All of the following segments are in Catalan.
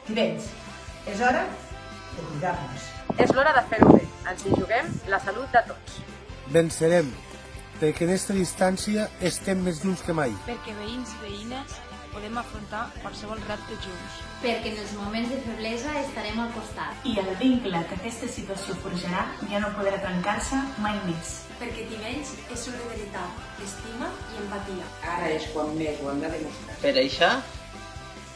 Tivenys, és hora de cuidar-nos. És l'hora de fer-ho bé. Ens hi juguem la salut de tots. Vencerem, perquè en aquesta distància estem més junts que mai. Perquè veïns i veïnes podem afrontar qualsevol repte junts. Perquè en els moments de feblesa estarem al costat. I el vincle que aquesta situació forjarà ja no podrà trencar-se mai més. Perquè Tivenys és solidaritat, estima i empatia. Ara és quan més ho hem de demostrar. Per això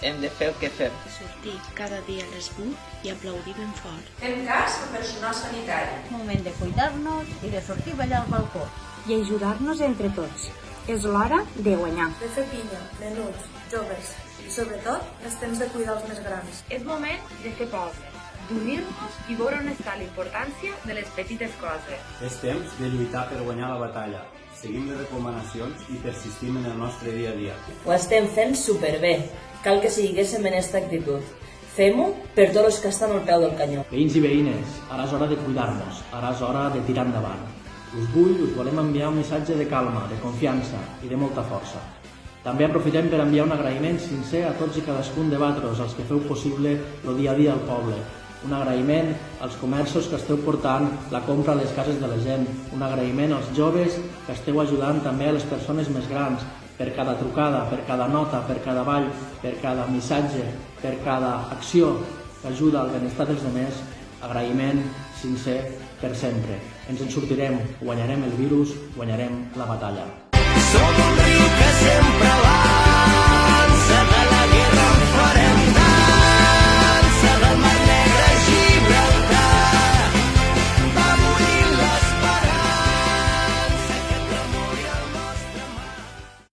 hem de fer el que fem. Sortir cada dia a les 8 i aplaudir ben fort. Fem cas al personal sanitari. Moment de cuidar-nos i de sortir a ballar al balcó. I ajudar-nos entre tots. És l'hora de guanyar. De fer pinya, menuts, joves i sobretot és temps de cuidar els més grans. És moment de fer poble, d'unir-nos i veure on està la importància de les petites coses. És temps de lluitar per guanyar la batalla. Seguim les recomanacions i persistim en el nostre dia a dia. Ho estem fent superbé. Cal que siguéssim en aquesta actitud. Fem-ho per tots els que estan al peu del canyó. Veïns i veïnes, ara és hora de cuidar-nos, ara és hora de tirar endavant. Us volem enviar un missatge de calma, de confiança i de molta força. També aprofitem per enviar un agraïment sincer a tots i cadascun de vosaltres, als que feu possible el dia a dia al poble. Un agraïment als comerços que esteu portant la compra a les cases de la gent. Un agraïment als joves que esteu ajudant també a les persones més grans, per cada trucada, per cada nota, per cada ball, per cada missatge, per cada acció que ajuda al benestar dels demés. Agraïment sincer per sempre. Ens en sortirem, guanyarem el virus, guanyarem la batalla.